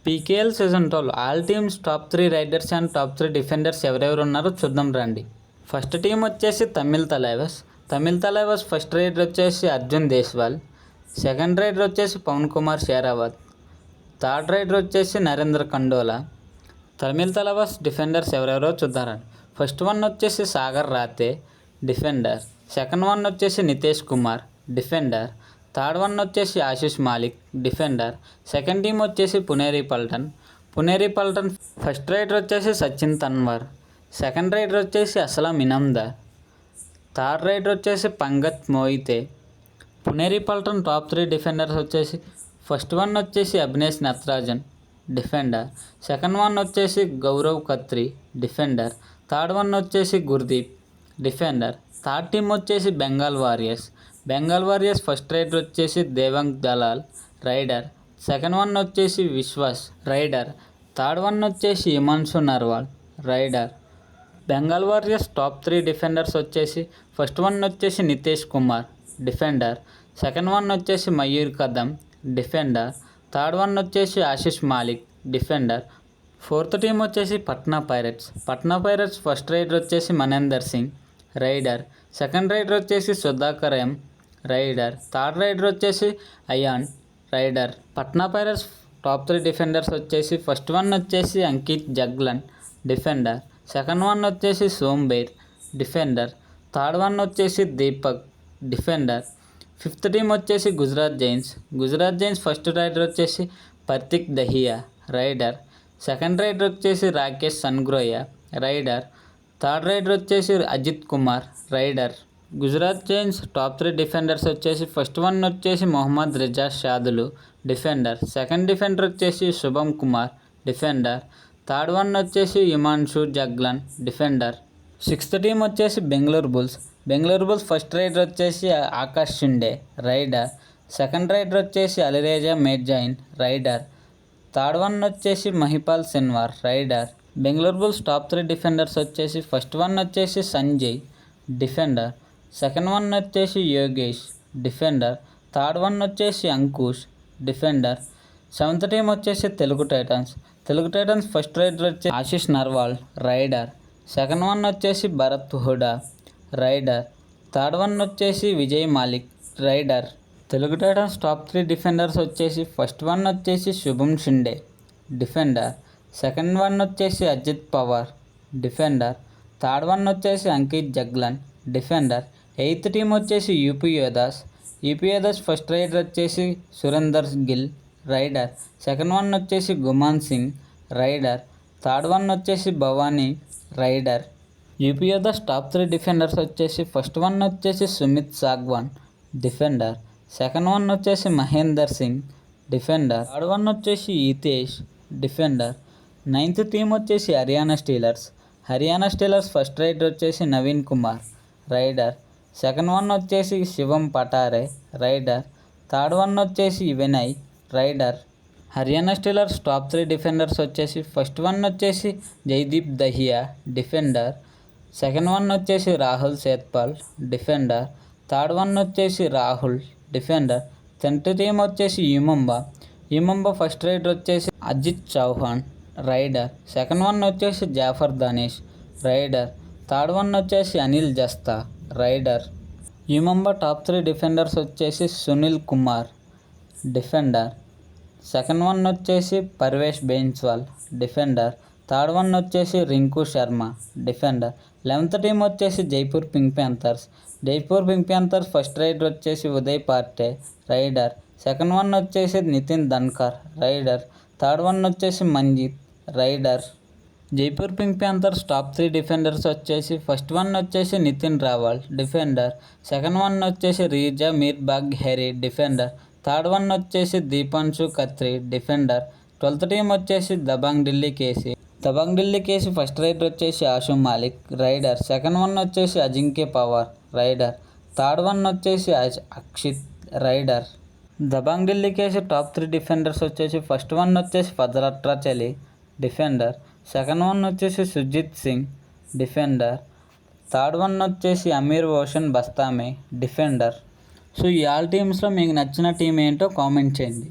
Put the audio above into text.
PKL season 12 all teams top 3 riders and top 3 defenders ఎవరెవరు ఉన్నారో చూద్దాం రండి. ఫస్ట్ టీం వచ్చేసి తమిళ్ తలైవాస్ ఫస్ట్ రైడర్ వచ్చేసి అర్జున్ దేశ్వాల్, సెకండ్ రైడర్ వచ్చేసి పవన్ కుమార్ షేరావత్, థర్డ్ రైడర్ వచ్చేసి నరేంద్ర కండోలా. తమిళ్ తలైవాస్ డిఫెండర్స్ ఎవరెవరో చూద్దారండి. ఫస్ట్ వన్ వచ్చేసి Sagar Rathee defender, second one వచ్చేసి Nitesh Kumar defender, third one వచ్చేసి Ashish Malik defender. Second team వచ్చేసి పునేరి పల్టన్. ఫస్ట్ రైడర్ వచ్చేసి సచిన్ తన్వర్, సెకండ్ రైడర్ వచ్చేసి అస్లాం ఇనామ్దార్, థర్డ్ రైడర్ వచ్చేసి పంగత్ మోయితే. పునేరి పల్టన్ టాప్ 3 డిఫెండర్స్ వచ్చేసి ఫస్ట్ వన్ వచ్చేసి Abhinesh Nadarajan defender, second one వచ్చేసి Gaurav Khatri defender, third one వచ్చేసి గుర్దీప్ డిఫెండర్. థర్డ్ టీం వచ్చేసి బెంగాల్ వారియర్స్ ఫస్ట్ రైడర్ వచ్చేసి Devank Dalal raider, second one వచ్చేసి విశ్వాస్ రైడర్, థర్డ్ వన్ వచ్చేసి Himanshu Narwal raider. Bengal Warriors top 3 defenders వచ్చేసి ఫస్ట్ వన్ వచ్చేసి Nitesh Kumar defender, second one వచ్చేసి Mayur Kadam defender, third one వచ్చేసి Ashish Malik defender. Fourth team వచ్చేసి పట్నా పైరట్స్ ఫస్ట్ రైడర్ వచ్చేసి Maninder Singh raider, second raider వచ్చేసి Sudhakar M raider, third raider వచ్చేసి Ayan raider. Patna Pirates top 3 defenders వచ్చేసి ఫస్ట్ వన్ వచ్చేసి Ankit Jaglan defender, second one వచ్చేసి సోంబేర్ డిఫెండర్, థర్డ్ వన్ వచ్చేసి దీపక్ డిఫెండర్. ఫిఫ్త్ టీం వచ్చేసి గుజరాత్ జైన్స్ ఫస్ట్ రైడర్ వచ్చేసి Partik Dahiya raider, second raider వచ్చేసి Rakesh Sangroya raider, third raider వచ్చేసి Ajith Kumar raider. Gujarat giants top 3 defenders వచ్చేసి ఫస్ట్ వన్ వచ్చేసి Mohammad Reza Shadloui defender, second defender వచ్చేసి Shubham Kumar defender, third one వచ్చేసి Himanshu Jaglan defender. Sixth team వచ్చేసి బెంగళూరు బుల్స్ ఫస్ట్ రైడర్ వచ్చేసి Akash Shinde raider, second raider వచ్చేసి Alireza Mirzaian raider, third one వచ్చేసి Mahipal Senwar raider. Bengaluru bulls top 3 defenders వచ్చేసి first one వచ్చేసి Sanjay defender, second one వచ్చేసి Yogesh defender, third one వచ్చేసి అంకుష్ డిఫెండర్. సెవెంత్ టీం వచ్చేసి తెలుగు టైటన్స్ ఫస్ట్ రైడర్ వచ్చేసి Ashish Narwal raider, second one వచ్చేసి Bharat Hooda raider, third one వచ్చేసి Vijay Malik raider. Telugu titans top 3 defenders వచ్చేసి ఫస్ట్ వన్ వచ్చేసి Shubham Shinde defender, second one వచ్చేసి Ajit Pawar defender, third one వచ్చేసి Ankit Jaglan defender. Eighth team వచ్చేసి యూపీ యోధాస్ ఫస్ట్ రైడర్ వచ్చేసి Surender Gill raider, second one వచ్చేసి Guman Singh raider, third one వచ్చేసి Bhavani raider. UP Yoddhas top 3 defenders వచ్చేసి ఫస్ట్ వన్ వచ్చేసి Sumit Sangwan defender, second one వచ్చేసి Mahender Singh defender, third one వచ్చేసి ఈతేష్ డిఫెండర్. నైన్త్ టీం వచ్చేసి హర్యానా స్టీలర్స్ ఫస్ట్ రైడర్ వచ్చేసి Naveen Kumar raider, second one వచ్చేసి Shivam Patare raider, third one వచ్చేసి Vinay raider. Haryana steelers top 3 defenders వచ్చేసి ఫస్ట్ వన్ వచ్చేసి Jaideep Dahiya defender, second one వచ్చేసి Rahul Sethpal defender, third one వచ్చేసి రాహుల్ డిఫెండర్. 10th టీం వచ్చేసి యూమంబా ఫస్ట్ రైడర్ వచ్చేసి Ajit Chauhan rider, second one వచ్చేసి Zafar Danesh rider, third one వచ్చేసి Anil Jasta rider. U Mumba top 3 defenders వచ్చేసి Sunil Kumar defender, second one వచ్చేసి Parvesh Bainswal defender, third one వచ్చేసి Rinku Sharma defender. 11th team వచ్చేసి Jaipur pink panthers first rider వచ్చేసి Uday Parte rider, second one వచ్చేసి Nitin Dhankar rider, third one వచ్చేసి Manjeet rider. Jaipur pink panthers top 3 defenders వచ్చేసి ఫస్ట్ వన్ వచ్చేసి నితిన్ రావాల్ డిఫెండర్, సెకండ్ వన్ వచ్చేసి రీజా మీర్బాగ్ హెరీ డిఫెండర్, థర్డ్ వన్ వచ్చేసి Deepanshu Khatri defender. 12th team వచ్చేసి దబాంగ్ ఢిల్లీ కేసి ఫస్ట్ రైడర్ వచ్చేసి Ashu Malik raider, second one వచ్చేసి Ajinkya Pawar raider, third one వచ్చేసి Akshit raider. Dabang Delhi KC top 3 defenders వచ్చేసి ఫస్ట్ వన్ వచ్చేసి భద్రాచలి డిఫెండర్, సెకండ్ వన్ వచ్చేసి Surjeet Singh defender, third one వచ్చేసి Amir Hossein Bastami defender. So ఈ ఆల్ టీమ్స్లో మీకు నచ్చిన టీం ఏంటో కామెంట్ చేయండి.